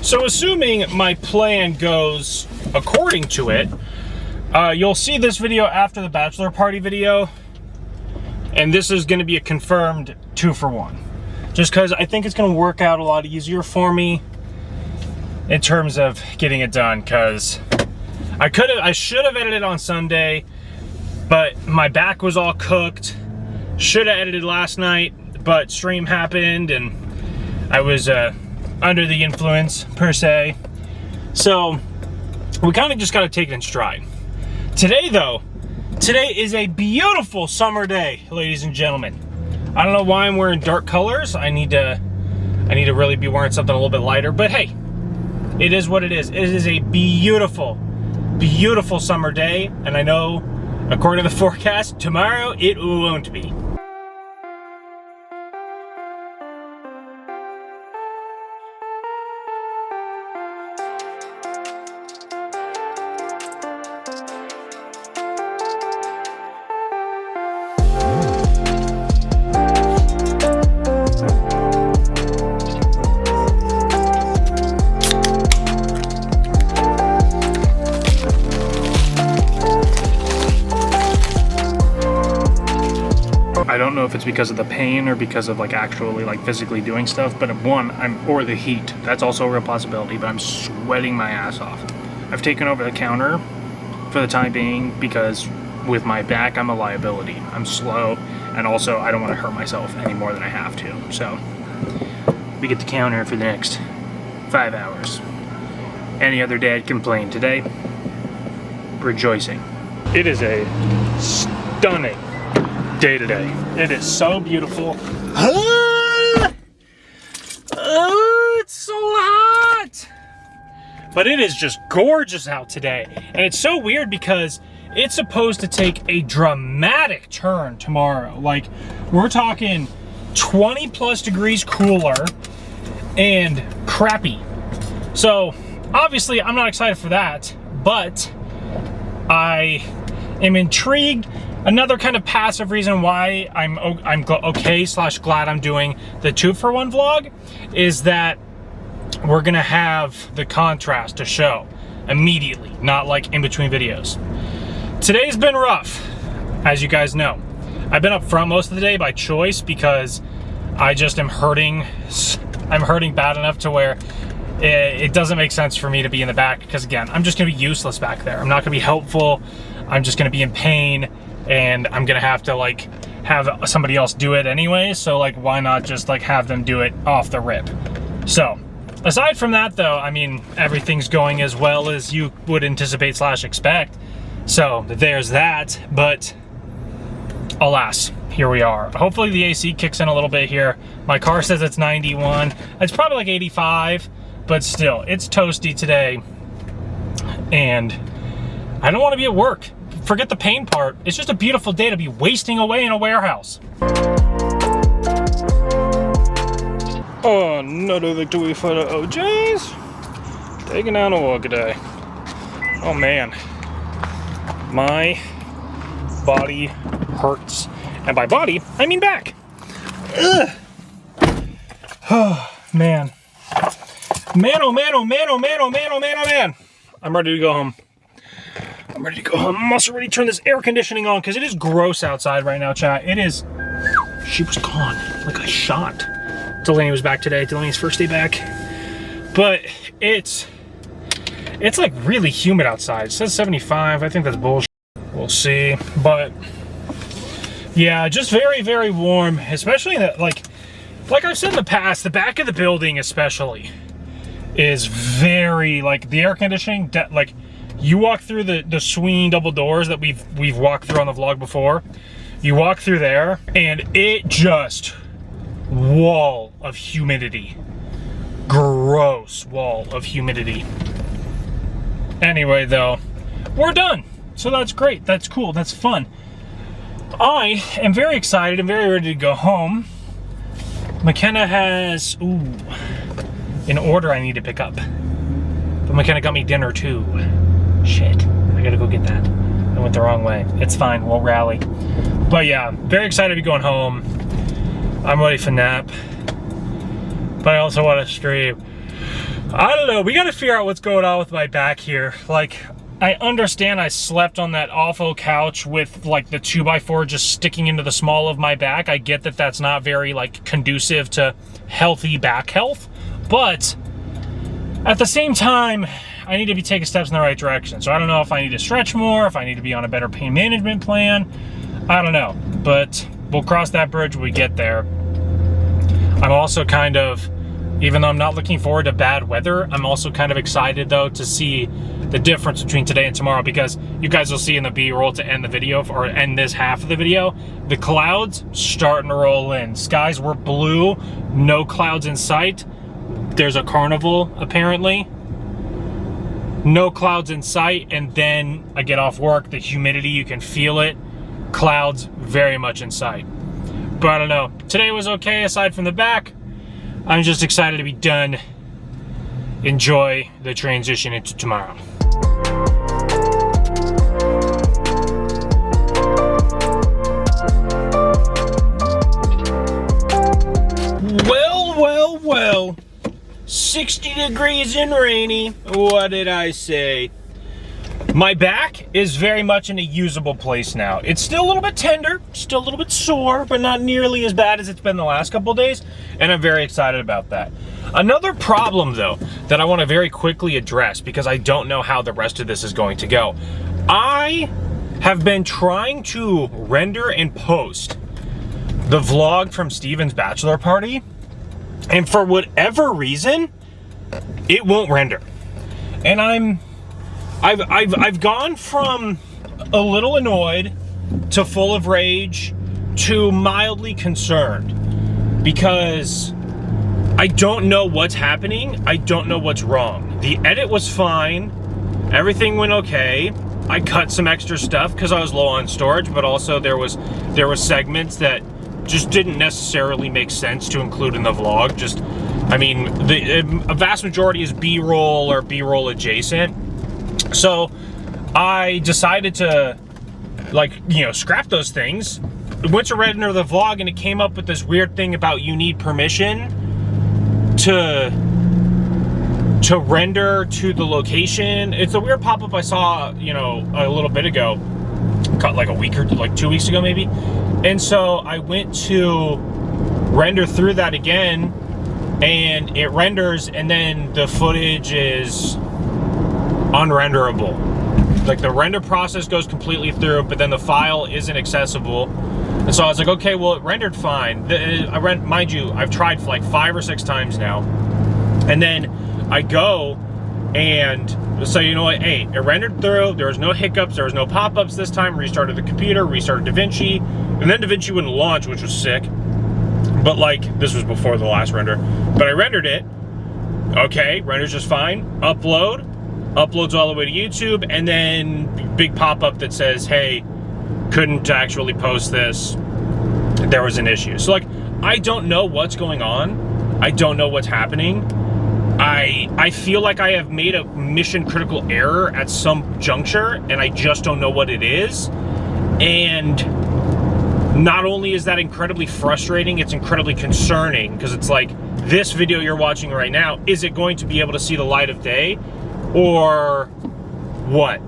So assuming my plan goes according to it, you'll see this video after the bachelor party video, and this is going to be a confirmed 2-for-1. Just because I think it's going to work out a lot easier for me in terms of getting it done, because I should have edited on Sunday, but my back was all cooked. Should have edited last night, but stream happened and I was under the influence per se. So we kind of just got to take it in stride. Today though, today is a beautiful summer day, ladies and gentlemen. I don't know why I'm wearing dark colors. I need to really be wearing something a little bit lighter, but hey, it is what it is. It is a beautiful, beautiful summer day, and I know, according to the forecast, tomorrow it won't be. I don't know if it's because of the pain or because of like actually like physically doing stuff, but or the heat. That's also a real possibility, but I'm sweating my ass off. I've taken over the counter for the time being because with my back, I'm a liability. I'm slow, and also I don't want to hurt myself any more than I have to. So we get the counter for the next 5 hours. Any other dad complain today? Rejoicing. It is a stunning day today. It is so beautiful. It's so hot. But it is just gorgeous out today. And it's so weird because it's supposed to take a dramatic turn tomorrow. Like, we're talking 20 plus degrees cooler and crappy. So obviously I'm not excited for that, but I am intrigued. Another kind of passive reason why I'm okay / glad I'm doing the 2-for-1 vlog is that we're gonna have the contrast to show immediately, not like in between videos. Today's been rough, as you guys know. I've been up front most of the day by choice because I just am hurting. I'm hurting bad enough to where it doesn't make sense for me to be in the back, because again, I'm just gonna be useless back there. I'm not gonna be helpful. I'm just gonna be in pain, and I'm gonna have to like have somebody else do it anyway. So like, why not just like have them do it off the rip? So aside from that though, I mean, everything's going as well as you would anticipate / expect. So there's that, but alas, here we are. Hopefully the AC kicks in a little bit here. My car says it's 91. It's probably like 85, but still, it's toasty today. And I don't want to be at work. Forget the pain part. It's just a beautiful day to be wasting away in a warehouse. Another victory for the OJs. Taking down a walk today. Oh man. My body hurts. And by body, I mean back. Ugh. Oh man. Man, oh man, oh man, oh man, oh man, oh man, oh man. I'm ready to go home. I'm ready to go home. I must already turn this air conditioning on because it is gross outside right now, chat. It is. She was gone like a shot. Delaney was back today. Delaney's first day back. But it's like really humid outside. It says 75. I think that's bullshit. We'll see. But yeah, just very, very warm. Especially that, like I've said in the past, the back of the building especially is very, like, the air conditioning, like, you walk through the swinging double doors that we've walked through on the vlog before. You walk through there, and it just wall of humidity. Gross wall of humidity. Anyway, though, we're done. So that's great. That's cool. That's fun. I am very excited and very ready to go home. McKenna has, an order I need to pick up. But McKenna got me dinner too. Shit, I gotta go get that. I went the wrong way. It's fine, we'll rally. But yeah, very excited to be going home. I'm ready for nap. But I also want to stream. I don't know, we gotta figure out what's going on with my back here. Like, I understand I slept on that awful couch with like the 2x4 just sticking into the small of my back. I get that that's not very like conducive to healthy back health, but at the same time, I need to be taking steps in the right direction. So I don't know if I need to stretch more, if I need to be on a better pain management plan. I don't know, but we'll cross that bridge when we get there. I'm also kind of, even though I'm not looking forward to bad weather, I'm also kind of excited though to see the difference between today and tomorrow, because you guys will see in the B-roll to end the video, or end this half of the video, the clouds starting to roll in. Skies were blue, no clouds in sight. There's a carnival apparently. No clouds in sight, and then I get off work, the humidity, you can feel it. Clouds very much in sight. But I don't know, today was okay aside from the back. I'm just excited to be done. Enjoy the transition into tomorrow. Well, 60 degrees and rainy. What did I say? My back is very much in a usable place now. It's still a little bit tender, still a little bit sore, but not nearly as bad as it's been the last couple of days, and I'm very excited about that. Another problem though, that I want to very quickly address, because I don't know how the rest of this is going to go. I have been trying to render and post the vlog from Steven's bachelor party, and for whatever reason, it won't render. And I've gone from a little annoyed to full of rage to mildly concerned, because I don't know what's happening. I don't know what's wrong. The edit was fine. Everything went okay. I cut some extra stuff because I was low on storage, but also there was segments that just didn't necessarily make sense to include in the vlog. Just, I mean, a vast majority is B-roll or B-roll adjacent. So I decided to, like, you know, scrap those things. Went to render the vlog, and it came up with this weird thing about you need permission to render to the location. It's a weird pop-up I saw, you know, a little bit ago, like a week or like 2 weeks ago maybe. And so I went to render through that again, and it renders, and then the footage is unrenderable. Like, the render process goes completely through, but then the file isn't accessible. And so I was like, okay, well, it rendered fine. Mind you, I've tried for like 5 or 6 times now. And then I go and so, you know what, hey, it rendered through, there was no hiccups, there was no pop-ups this time, restarted the computer, restarted DaVinci, and then DaVinci wouldn't launch, which was sick. But like, this was before the last render. But I rendered it, okay, renders just fine, uploads all the way to YouTube, and then big pop-up that says, hey, couldn't actually post this, there was an issue. So like, I don't know what's going on, I don't know what's happening. I feel like I have made a mission critical error at some juncture, and I just don't know what it is. And not only is that incredibly frustrating, it's incredibly concerning, because it's like, this video you're watching right now, is it going to be able to see the light of day, or what?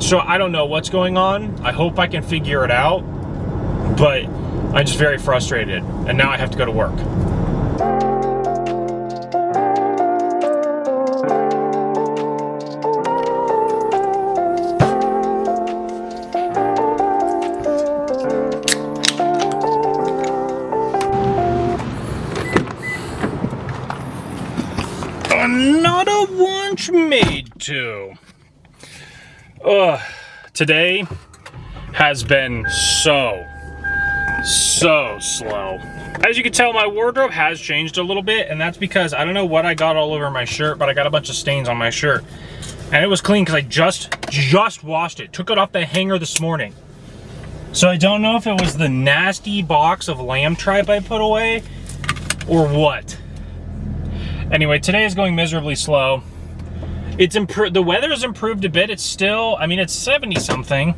So I don't know what's going on. I hope I can figure it out, but I'm just very frustrated, and now I have to go to work. Another one's made to. Today has been so slow. As you can tell, my wardrobe has changed a little bit, and that's because I don't know what I got all over my shirt, but I got a bunch of stains on my shirt. And it was clean because I just washed it. Took it off the hanger this morning. So I don't know if it was the nasty box of lamb tripe I put away or what. Anyway, today is going miserably slow. It's improved. The weather's improved a bit. It's still, I mean, it's 70 something,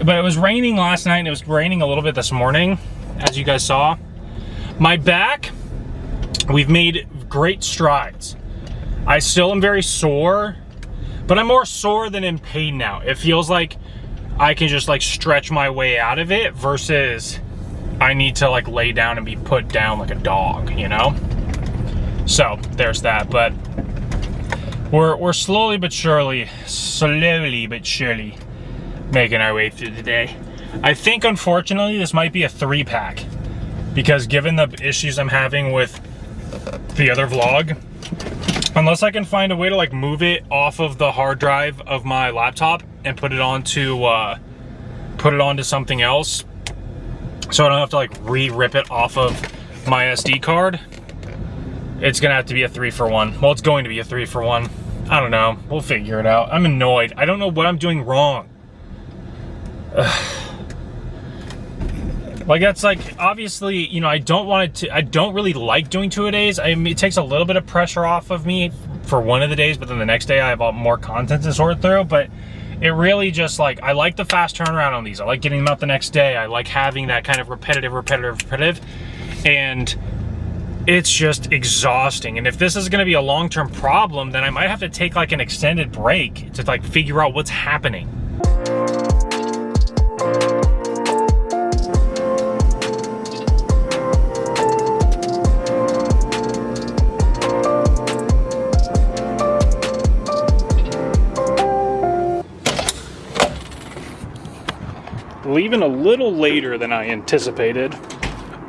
but it was raining last night, and it was raining a little bit this morning, as you guys saw. My back, we've made great strides. I still am very sore, but I'm more sore than in pain now. It feels like I can just like stretch my way out of it versus I need to like lay down and be put down like a dog, you know? So there's that, but we're slowly but surely making our way through the day. I think unfortunately this might be a 3-pack because given the issues I'm having with the other vlog, unless I can find a way to like move it off of the hard drive of my laptop and put it onto something else, so I don't have to like re-rip it off of my SD card, it's gonna have to be a 3-for-1. Well, it's going to be a 3-for-1. I don't know. We'll figure it out. I'm annoyed. I don't know what I'm doing wrong. Like that's like, obviously, you know, I don't really like doing 2-a-days. It takes a little bit of pressure off of me for one of the days, but then the next day I have more content to sort through. But it really just like, I like the fast turnaround on these. I like getting them out the next day. I like having that kind of repetitive. And it's just exhausting. And if this is gonna be a long-term problem, then I might have to take like an extended break to like figure out what's happening. Leaving a little later than I anticipated.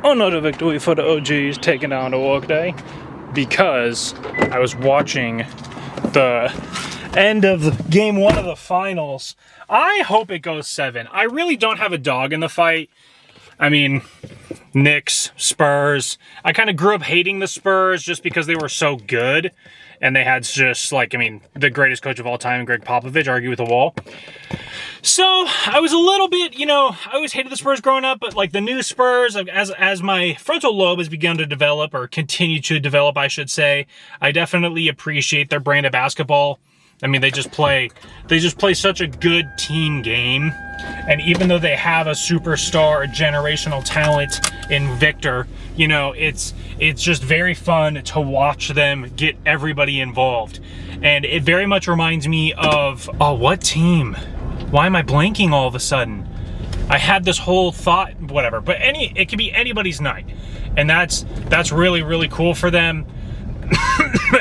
Another victory for the OGs taking down the workday because I was watching the end of game 1 of the finals. I hope it goes 7. I really don't have a dog in the fight. I mean, Knicks, Spurs. I kind of grew up hating the Spurs just because they were so good. And they had just like, I mean, the greatest coach of all time, Greg Popovich, argue with the wall. So I was a little bit, you know, I always hated the Spurs growing up, but like the new Spurs, as my frontal lobe has begun to develop, or continue to develop, I should say, I definitely appreciate their brand of basketball. I mean, they just play such a good team game. And even though they have a superstar, a generational talent in Victor, you know, it's just very fun to watch them get everybody involved. And it very much reminds me of, oh, what team? Why am I blanking all of a sudden? I had this whole thought, whatever, but it could be anybody's night. And that's really, really cool for them.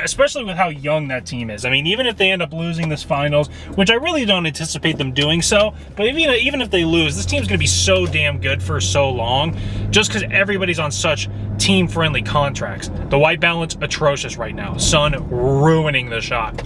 Especially with how young that team is. I mean, even if they end up losing this finals, which I really don't anticipate them doing so, but even if they lose, this team's going to be so damn good for so long, just because everybody's on such team-friendly contracts. The white balance, atrocious right now. Sun ruining the shot.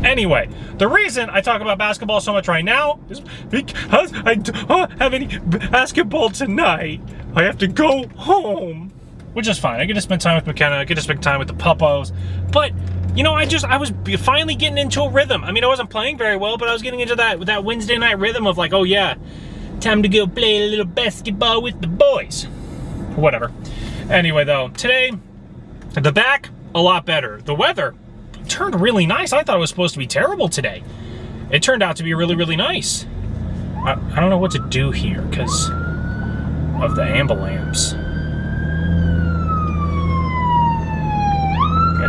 Anyway, the reason I talk about basketball so much right now is because I don't have any basketball tonight. I have to go home. Which is fine. I get to spend time with McKenna. I get to spend time with the puppos. But, you know, I was finally getting into a rhythm. I mean, I wasn't playing very well, but I was getting into that Wednesday night rhythm of like, oh yeah, time to go play a little basketball with the boys. Whatever. Anyway, though, today, the back, a lot better. The weather turned really nice. I thought it was supposed to be terrible today. It turned out to be really, really nice. I don't know what to do here because of the ambulance.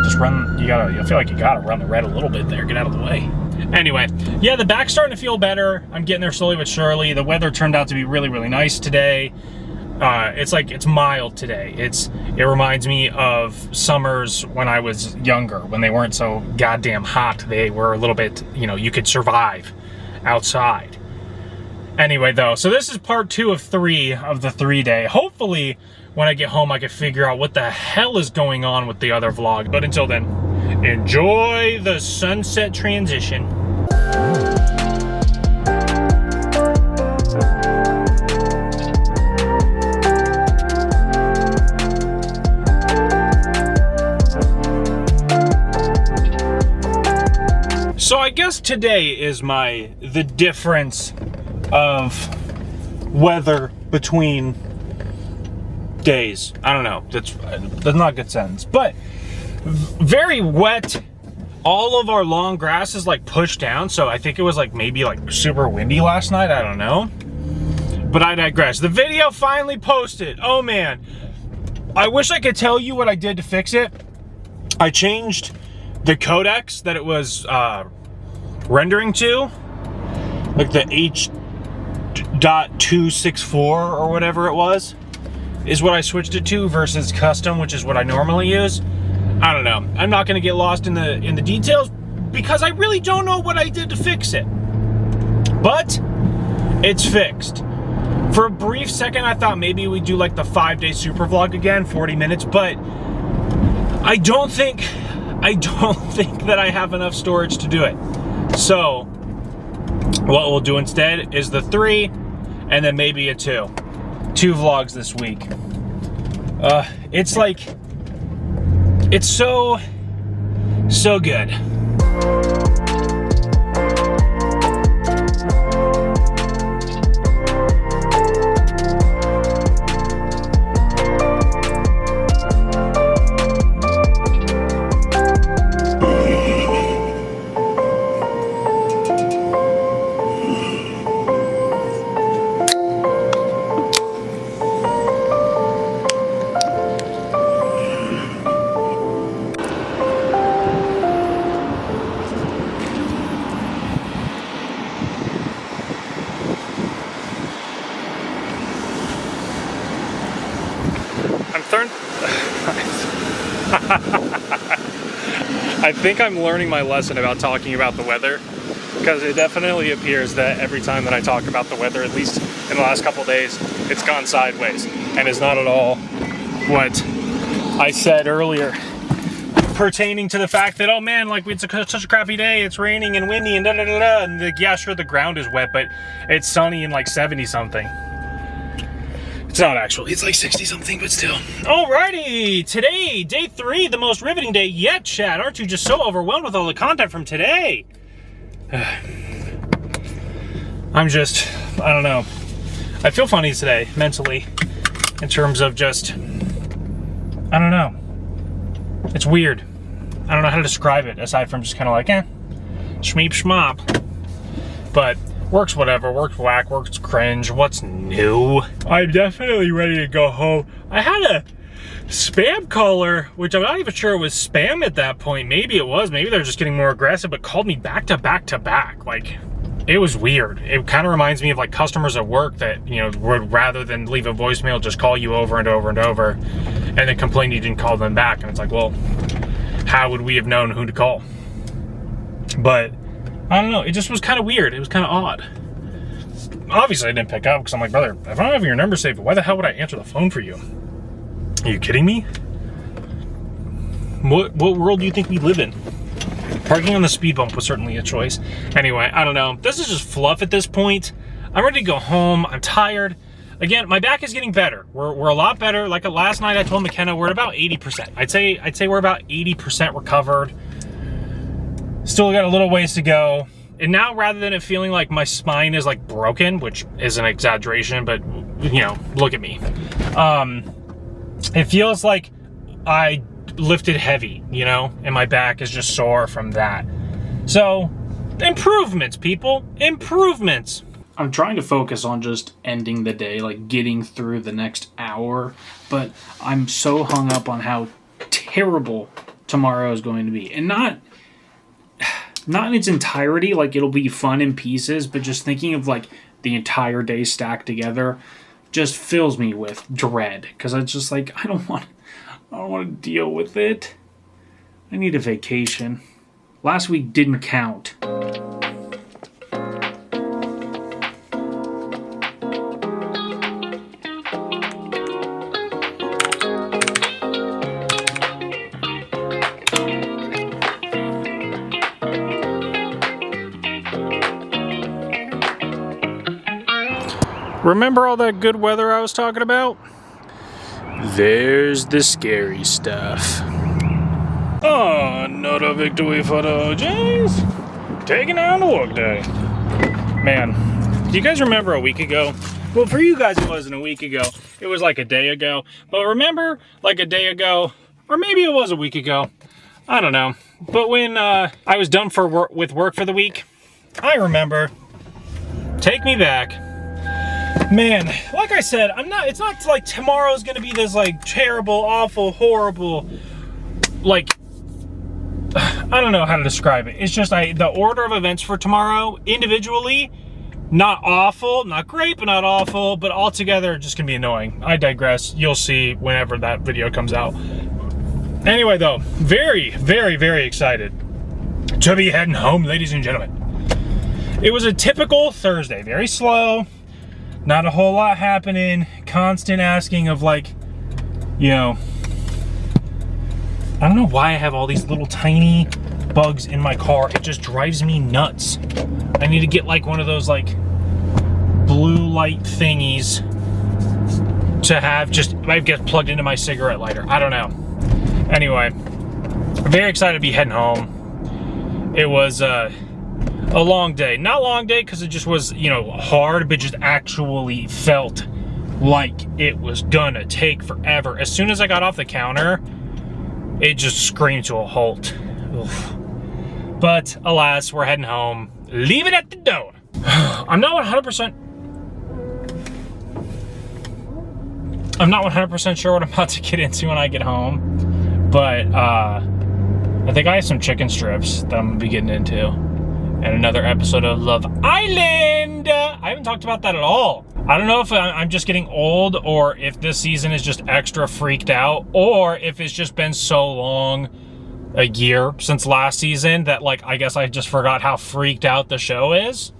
Just run, I feel like you gotta run the red a little bit there, get out of the way. Anyway, yeah, the back's starting to feel better. I'm getting there slowly but surely. The weather turned out to be really, really nice today. It's mild today. It reminds me of summers when I was younger, when they weren't so goddamn hot. They were a little bit, you know, you could survive outside. Anyway, though, so this is part 2 of 3 of the 3-day. Hopefully, when I get home, I can figure out what the hell is going on with the other vlog. But until then, enjoy the sunset transition. So I guess today is the difference of weather between days. I don't know. That's not a good sentence. But very wet. All of our long grass is like pushed down. So I think it was like maybe like super windy last night. I don't know. But I digress. The video finally posted. Oh man. I wish I could tell you what I did to fix it. I changed the codecs that it was rendering to, like the H.264 or whatever it was, is what I switched it to versus custom, which is what I normally use. I don't know. I'm not gonna get lost in the details because I really don't know what I did to fix it. But it's fixed. For a brief second, I thought maybe we'd do like the 5-day super vlog again, 40 minutes, but I don't think that I have enough storage to do it. So what we'll do instead is the 3 and then maybe a 2 vlogs this week. It's like, it's so good. I think I'm learning my lesson about talking about the weather, because it definitely appears that every time that I talk about the weather, at least in the last couple of days, it's gone sideways, and it's not at all what I said earlier pertaining to the fact that, oh man, like it's such a crappy day, it's raining and windy and da-da-da-da, and like, yeah, sure, the ground is wet, but it's sunny and like 70 something. It's not actually, it's like 60 something, but still. Alrighty, today, day 3, the most riveting day yet, Chad. Aren't you just so overwhelmed with all the content from today? I don't know. I feel funny today, mentally, in terms of just, I don't know. It's weird. I don't know how to describe it, aside from just kind of like, schmeep schmop. But works whatever, works whack, works cringe, what's new? I'm definitely ready to go home. I had a spam caller, which I'm not even sure it was spam at that point. Maybe it was, maybe they're just getting more aggressive, but called me back to back to back. Like, it was weird. It kind of reminds me of like customers at work that, you know, would rather than leave a voicemail, just call you over and over and over and then complain you didn't call them back. And it's like, well, how would we have known who to call? But I don't know, it just was kind of weird. It was kind of odd. Obviously I didn't pick up because I'm like, brother, if I don't have your number saved, why the hell would I answer the phone for you? Are you kidding me? What world do you think we live in? Parking on the speed bump was certainly a choice. Anyway, I don't know. This is just fluff at this point. I'm ready to go home. I'm tired. Again, my back is getting better. We're a lot better. Like last night I told McKenna we're at about 80%. I'd say we're about 80% recovered. Still got a little ways to go. And now, rather than it feeling like my spine is like broken, which is an exaggeration, but you know, look at me. It feels like I lifted heavy, you know, and my back is just sore from that. So, improvements, people, improvements. I'm trying to focus on just ending the day, like getting through the next hour, but I'm so hung up on how terrible tomorrow is going to be. And not in its entirety, like it'll be fun in pieces, but just thinking of like the entire day stacked together just fills me with dread, because it's just like, I don't want to deal with it. I need a vacation. Last week didn't count. Remember all that good weather I was talking about? There's the scary stuff. Another victory for the Jays. Taking down the workday. Man, do you guys remember a week ago? Well, for you guys it wasn't a week ago. It was like a day ago. But remember, like a day ago, or maybe it was a week ago. I don't know. But when I was done with work for the week, I remember. Take me back. Man, like I said, it's not like tomorrow's gonna be this like terrible, awful, horrible, like I don't know how to describe it. It's just the order of events for tomorrow, individually, not awful, not great, but not awful, but altogether just gonna be annoying. I digress. You'll see whenever that video comes out. Anyway, though, very, very, very excited to be heading home, ladies and gentlemen. It was a typical Thursday, very slow, not a whole lot happening, constant asking of like, you know, I don't know why I have all these little tiny bugs in my car. It just drives me nuts. I need to get like one of those like blue light thingies to have just, I guess, plugged into my cigarette lighter. I don't know. Anyway, I'm very excited to be heading home. It was a long day. Not a long day because it just was, you know, hard, but just actually felt like it was gonna take forever. As soon as I got off the counter, it just screamed to a halt. Oof. But alas, we're heading home. Leave it at the door. I'm not 100% sure what I'm about to get into when I get home. But I think I have some chicken strips that I'm gonna be getting into. And another episode of Love Island. I haven't talked about that at all. I don't know if I'm just getting old or if this season is just extra freaked out or if it's just been so long, a year since last season, that like, I guess I just forgot how freaked out the show is.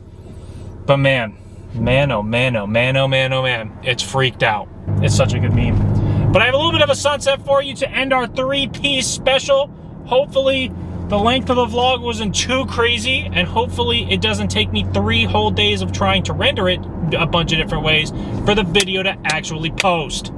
But man, oh man, oh man, oh man, oh man, it's freaked out. It's such a good meme. But I have a little bit of a sunset for you to end our 3-piece special. Hopefully the length of the vlog wasn't too crazy, and hopefully it doesn't take me 3 whole days of trying to render it a bunch of different ways for the video to actually post.